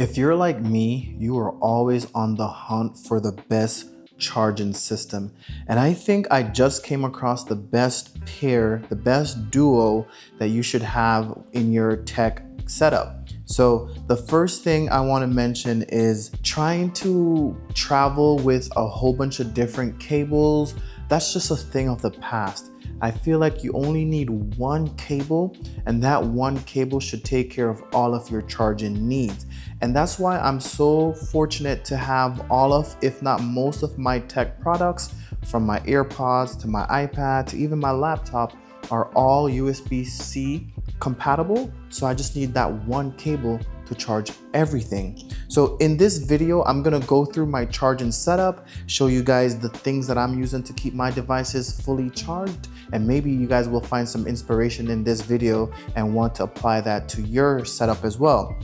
If you're like me, you are always on the hunt for the best charging system. And I think I just came across the best pair, the best duo that you should have in your tech setup. So the first thing I want to mention is trying to travel with a whole bunch of different cables. That's just a thing of the past. I feel like you only need one cable, and that one cable should take care of all of your charging needs. And that's why I'm so fortunate to have all of, if not most of my tech products, from my AirPods to my iPad to even my laptop, are all USB-C compatible. So I just need that one cable to charge everything. So in this video, I'm gonna go through my charging setup, show you guys the things that I'm using to keep my devices fully charged, and maybe you guys will find some inspiration in this video and want to apply that to your setup as well.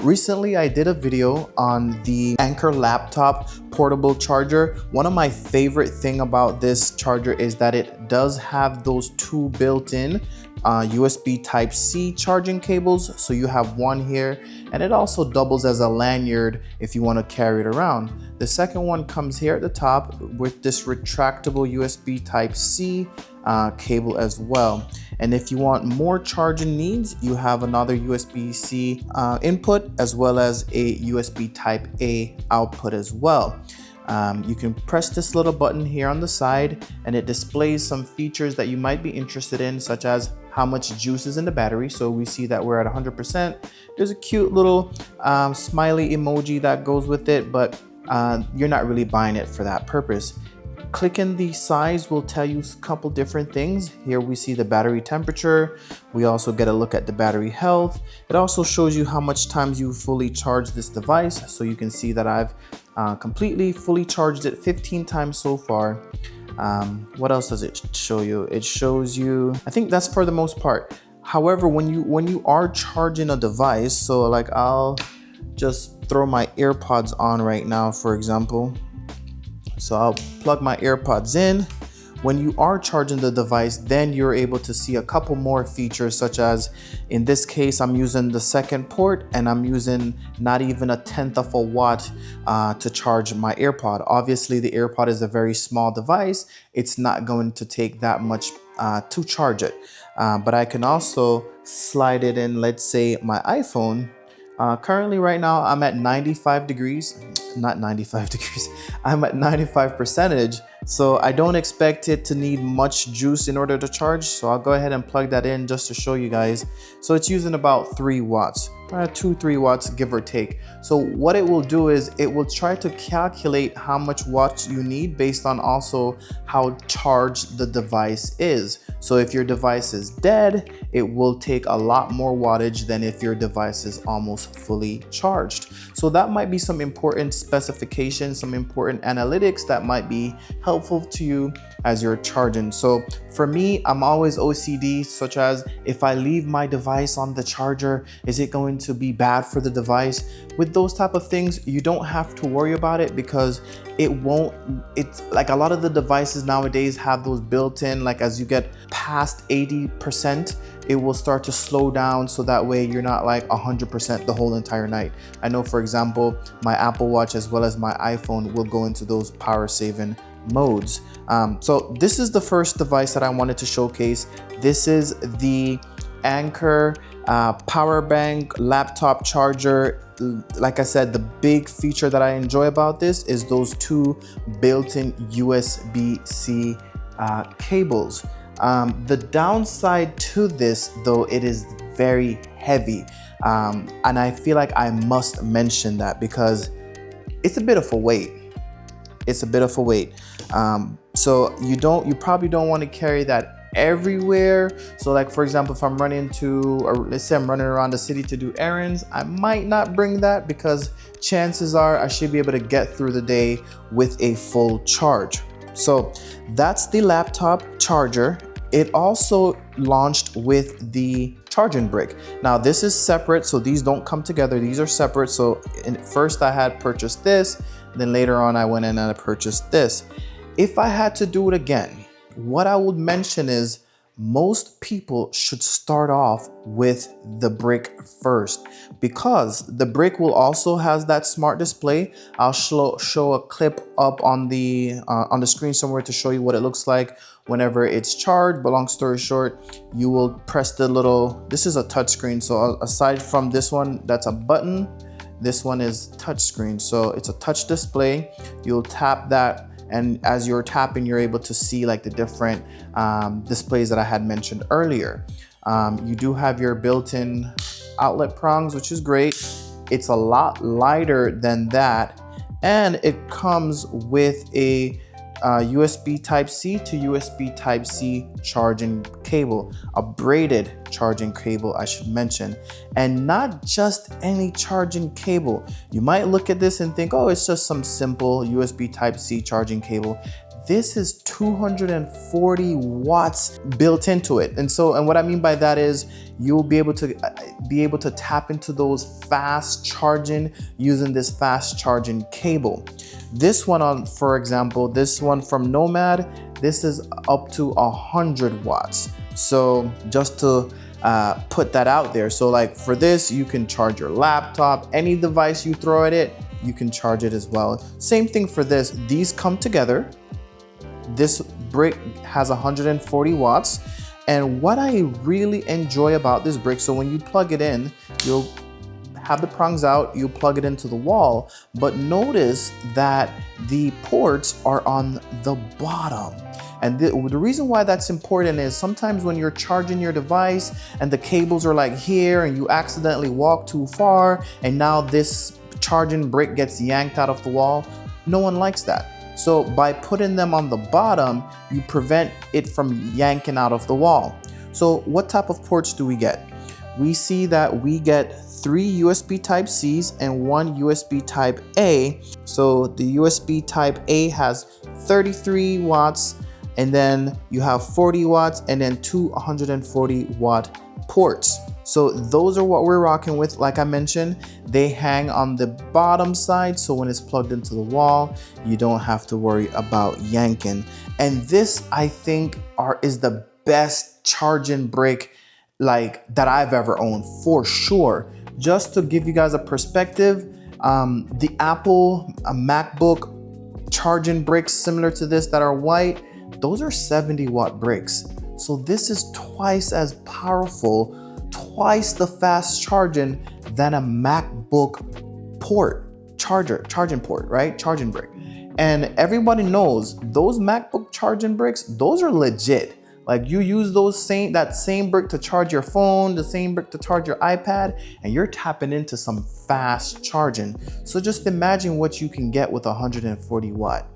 Recently, I did a video on the Anker laptop portable charger. One of my favorite thing about this charger is that it does have those two built-in USB Type-C charging cables. So you have one here, and it also doubles as a lanyard if you want to carry it around. The second one comes here at the top with this retractable USB Type-C cable as well. And if you want more charging needs, you have another USB-C input as well as a USB Type-A output as well. You can press this little button here on the side and it displays some features that you might be interested in, such as how much juice is in the battery. So we see that we're at 100%. There's a cute little smiley emoji that goes with it, but you're not really buying it for that purpose. Clicking the size will tell you a couple different things. Here we see the battery temperature. We also get a look at the battery health. It also shows you how much times you fully charge this device. So you can see that I've completely fully charged it 15 times so far. What else does it show you? It shows you, I think that's for the most part. However, when you are charging a device, so like I'll just throw my AirPods on right now, for example. So I'll plug my AirPods in. When you are charging the device, then you're able to see a couple more features, such as in this case, I'm using the second port and I'm using not even a tenth of a watt to charge my AirPod. Obviously, the AirPod is a very small device. It's not going to take that much to charge it. But I can also slide it in, let's say my iPhone. Currently right now I'm at 95 degrees, not 95 degrees, I'm at 95 percentage. So I don't expect it to need much juice in order to charge. So I'll go ahead and plug that in just to show you guys. So it's using about 3 watts, 2-3 watts, give or take. So what it will do is it will try to calculate how much watts you need based on also how charged the device is. So if your device is dead, it will take a lot more wattage than if your device is almost fully charged. So that might be some important specifications, some important analytics that might be helpful to you as you're charging. So for me, I'm always OCD, such as if I leave my device on the charger, is it going to be bad for the device? With those type of things, you don't have to worry about it because it won't, it's like a lot of the devices nowadays have those built-in, like as you get past 80%, it will start to slow down, so that way you're not like 100% the whole entire night. I know, for example, my Apple Watch as well as my iPhone will go into those power saving modes. So this is the first device that I wanted to showcase. This is the Anker power bank laptop charger. Like I said, the big feature that I enjoy about this is those two built-in USB-C cables. The downside to this, though, it is very heavy, and I feel like I must mention that because it's a bit of a weight. It's a bit of a weight. So you probably don't want to carry that everywhere. So like, for example, if I'm running to, or let's say I'm running around the city to do errands, I might not bring that because chances are I should be able to get through the day with a full charge. So that's the laptop charger. It also launched with the charging brick. Now this is separate, so these don't come together. These are separate. So first I had purchased this, then later on I went in and I purchased this. If I had to do it again, what I would mention is most people should start off with the brick first, because the brick will also has that smart display. I'll show a clip up on the screen somewhere to show you what it looks like whenever it's charged. But long story short, you will press the little, this is a touch screen, so aside from this one that's a button, this one is touch screen, so it's a touch display. You'll tap that, and as you're tapping, you're able to see like the different displays that I had mentioned earlier. You do have your built-in outlet prongs, which is great. It's a lot lighter than that, and it comes with a USB Type-C to USB Type-C charging cable, a braided charging cable, I should mention, and not just any charging cable. You might look at this and think, oh, it's just some simple USB Type-C charging cable. This is 240 watts built into it. And what I mean by that is you'll be able to tap into those fast charging using this fast charging cable. This one, for example, this one from Nomad, this is up to 100 watts. So just to put that out there. So like for this, you can charge your laptop, any device you throw at it, you can charge it as well. Same thing for this. These come together. This brick has 140 watts. And what I really enjoy about this brick, so when you plug it in, you'll have the prongs out, you plug it into the wall, but notice that the ports are on the bottom. And the reason why that's important is sometimes when you're charging your device and the cables are like here and you accidentally walk too far and now this charging brick gets yanked out of the wall, no one likes that. So by putting them on the bottom, you prevent it from yanking out of the wall. So what type of ports do we get? We see that we get 3 USB Type-Cs and 1 USB Type-A. So the USB Type-A has 33 watts, and then you have 40 watts, and then 2 140 watt ports. So those are what we're rocking with. Like I mentioned, they hang on the bottom side, so when it's plugged into the wall, you don't have to worry about yanking. And this, I think, is the best charging brick like that I've ever owned, for sure. Just to give you guys a perspective, the Apple MacBook charging bricks similar to this that are white, those are 70 watt bricks. So this is twice as powerful, twice the fast charging than a MacBook charging port, right? Charging brick. And everybody knows those MacBook charging bricks, those are legit. Like you use that same brick to charge your phone, the same brick to charge your iPad, and you're tapping into some fast charging. So just imagine what you can get with 140 watt.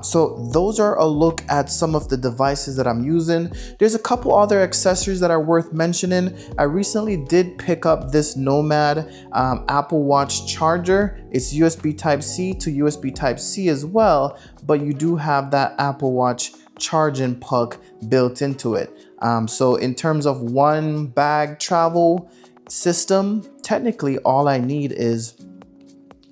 So those are a look at some of the devices that I'm using. There's a couple other accessories that are worth mentioning. I recently did pick up this Nomad Apple Watch charger. It's USB Type-C to USB Type-C as well, but you do have that Apple Watch charging puck built into it. So in terms of one bag travel system, technically all I need is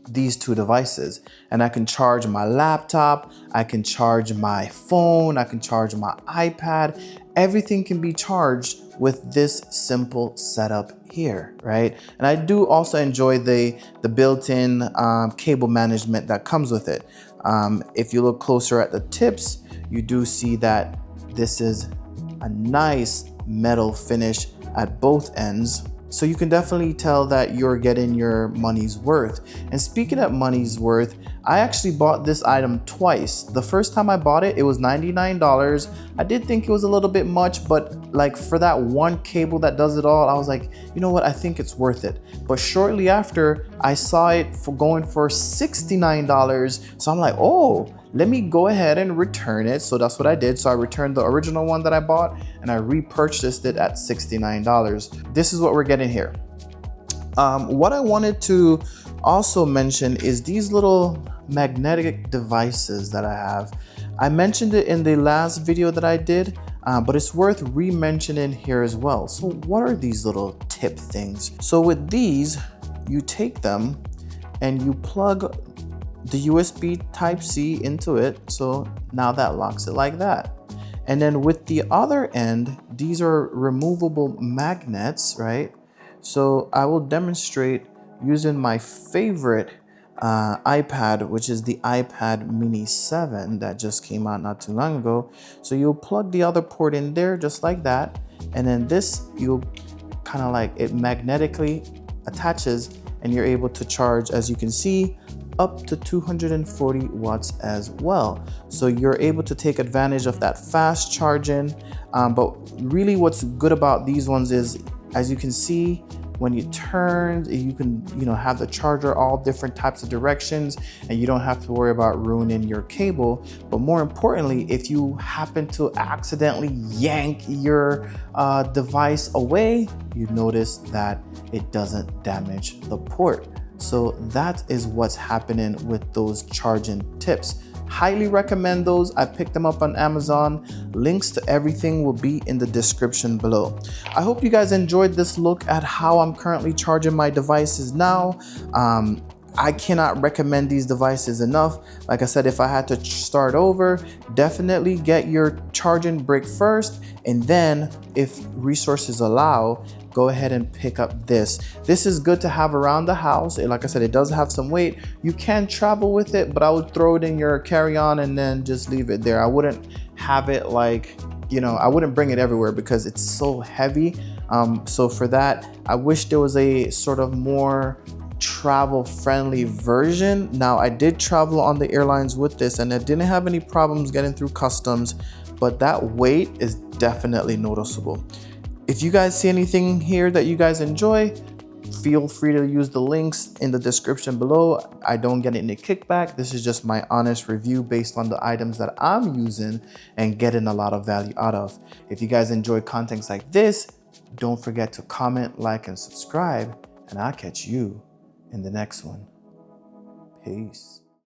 these 2 devices, and I can charge my laptop, I can charge my phone, I can charge my iPad. Everything can be charged with this simple setup here, right? And I do also enjoy the built-in cable management that comes with it. If you look closer at the tips, you do see that this is a nice metal finish at both ends. So you can definitely tell that you're getting your money's worth. And speaking of money's worth, I actually bought this item twice. The first time I bought it, it was $99. I did think it was a little bit much, but like for that one cable that does it all, I was like, you know what, I think it's worth it. But shortly after, I saw it going for $69. So I'm like, oh, let me go ahead and return it. So that's what I did. So I returned the original one that I bought and I repurchased it at $69. This is what we're getting here. What I wanted to also mention is these little magnetic devices that I have. I mentioned it in the last video that I did, but it's worth re-mentioning here as well. So what are these little tip things? So with these, you take them and you plug the USB Type-C into it. So now that locks it like that. And then with the other end, these are removable magnets, right? So I will demonstrate using my favorite iPad, which is the iPad Mini 7 that just came out not too long ago. So you'll plug the other port in there just like that. And then this, you'll kind of like it magnetically attaches and you're able to charge, as you can see, up to 240 watts as well. So you're able to take advantage of that fast charging. But really what's good about these ones is, as you can see, when you turn, you can, have the charger all different types of directions and you don't have to worry about ruining your cable. But more importantly, if you happen to accidentally yank your device away, you notice that it doesn't damage the port. So that is what's happening with those charging tips. Highly recommend those. I picked them up on Amazon. Links to everything will be in the description below. I hope you guys enjoyed this look at how I'm currently charging my devices now. I cannot recommend these devices enough. Like I said, if I had to start over, definitely get your charging brick first, and then if resources allow, go ahead and pick up this. This is good to have around the house. Like I said, it does have some weight. You can travel with it, but I would throw it in your carry-on and then just leave it there. I wouldn't have it like, I wouldn't bring it everywhere because it's so heavy. So for that, I wish there was a sort of more travel friendly version. Now I did travel on the airlines with this and I didn't have any problems getting through customs, but that weight is definitely noticeable. If you guys see anything here that you guys enjoy, feel free to use the links in the description below. I don't get any kickback. This is just my honest review based on the items that I'm using and getting a lot of value out of. If you guys enjoy content like this, don't forget to comment, like, and subscribe, and I'll catch you in the next one. Peace.